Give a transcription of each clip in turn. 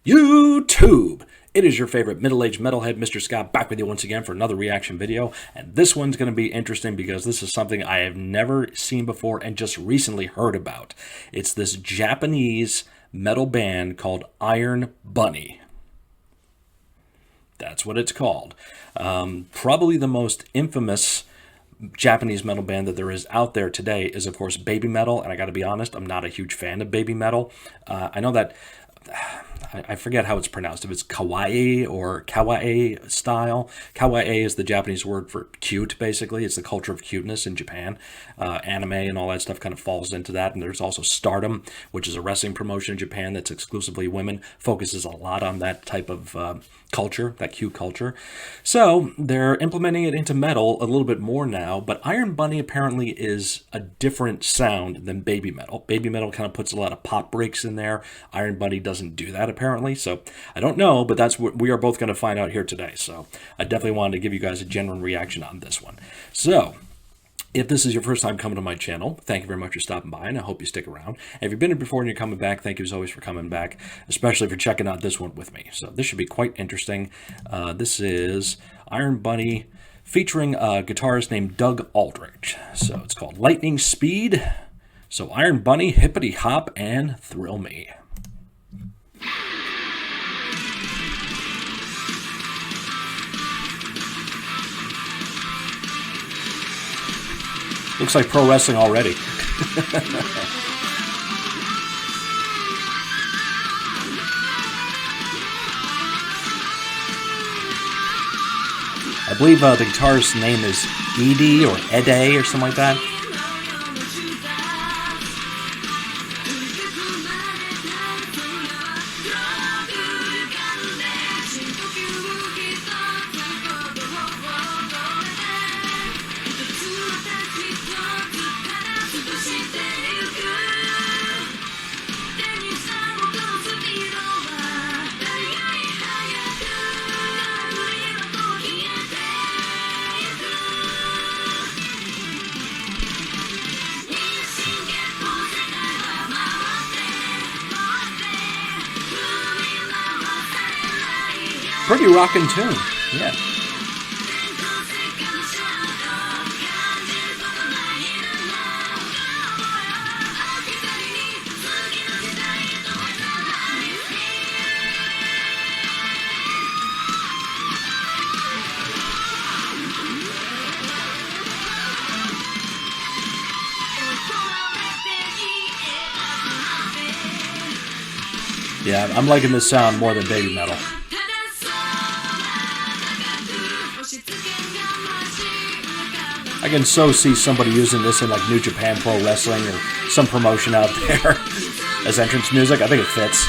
YouTube! It is your favorite middle-aged metalhead, Mr. Scott, back with you once again for another reaction video. And this one's going to be interesting because this is something I have never seen before and just recently heard about. It's this Japanese metal band called Iron Bunny. That's what it's called. Probably the most infamous Japanese metal band that there is out there today is, of course, baby metal. And I got to be honest, I'm not a huge fan of baby metal. I know that... I forget how it's pronounced, if it's kawaii or kawaii style. Kawaii is the Japanese word for cute, basically. It's the culture of cuteness in Japan. Anime and all that stuff kind of falls into that. And there's also Stardom, which is a wrestling promotion in Japan that's exclusively women. Focuses a lot on that type of culture, that cute culture. So they're implementing it into metal a little bit more now. But Iron Bunny apparently is a different sound than baby metal. Baby metal kind of puts a lot of pop breaks in there. Iron Bunny doesn't do that apparently. So I don't know, but that's what we are both going to find out here today. So I definitely wanted to give you guys a genuine reaction on this one. So if this is your first time coming to my channel, thank you very much for stopping by, and I hope you stick around. And if you've been here before and you're coming back, thank you as always for coming back, especially for checking out this one with me. So this should be quite interesting. This is Iron Bunny featuring a guitarist named Doug Aldrich. So it's called Lightning Speed. So Iron Bunny, hippity hop, and thrill me. Looks like pro wrestling already. I believe the guitarist's name is Edie or Ede or something like that. Pretty rockin' tune, yeah. Yeah, I'm liking this sound more than baby metal. I can so see somebody using this in like New Japan Pro Wrestling or some promotion out there as entrance music. I think it fits.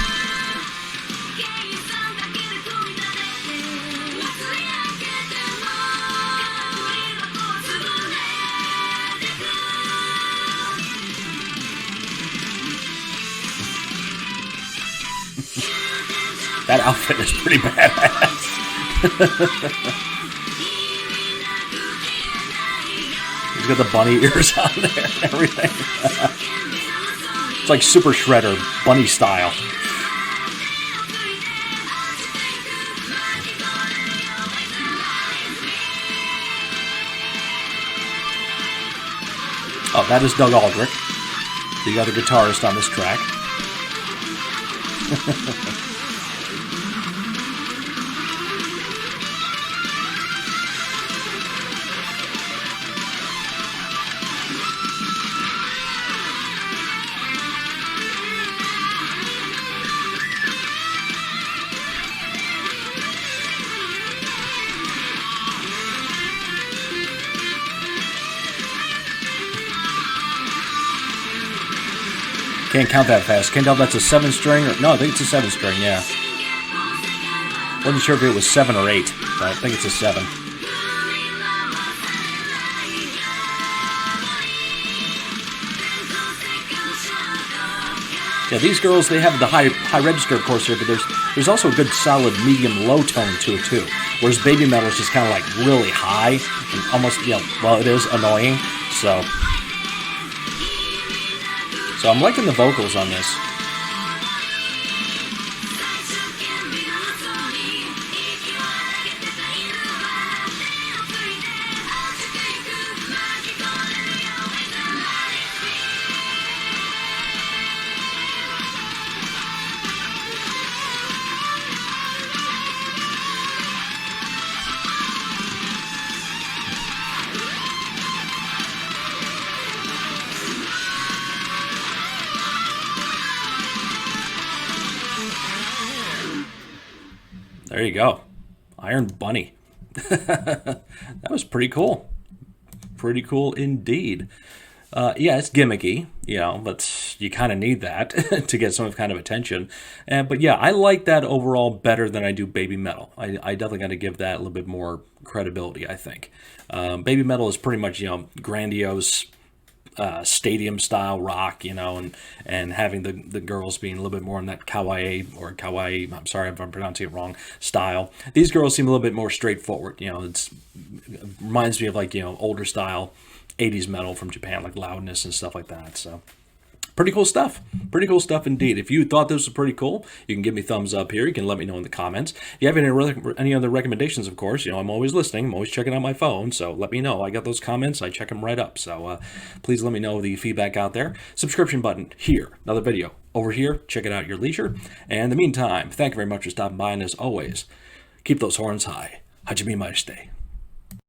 That outfit is pretty badass. He's got the bunny ears on there and everything. It's like Super Shredder, bunny style. Oh, that is Doug Aldrich, the other guitarist on this track. Can't count that fast. Can't tell if that's a 7-string or... No, I think it's a 7-string, yeah. Wasn't sure if it was 7 or 8, but I think it's a 7. Yeah, these girls, they have the high register, of course, here, but there's also a good solid medium-low tone to it, too. Whereas baby metal is just kind of like really high and almost, you know, well, it is annoying, so... So I'm liking the vocals on this. There you go. Iron Bunny. That was pretty cool. Pretty cool indeed. Yeah, it's gimmicky, but you kind of need that to get some kind of attention. But yeah, I like that overall better than I do Baby Metal. I definitely got to give that a little bit more credibility, I think. Baby Metal is pretty much, grandiose stadium style rock, and having the girls being a little bit more in that kawaii, I'm sorry if I'm pronouncing it wrong, style. These girls seem a little bit more straightforward. It reminds me of like, older style 80s metal from Japan, like Loudness and stuff like that. So pretty cool stuff. Pretty cool stuff indeed. If you thought this was pretty cool, you can give me thumbs up here. You can let me know in the comments. If you have any other recommendations, of course, I'm always listening. I'm always checking out my phone. So let me know. I got those comments. I check them right up. So please let me know the feedback out there. Subscription button here. Another video over here. Check it out at your leisure. And in the meantime, thank you very much for stopping by. And as always, keep those horns high. Hajime Maste.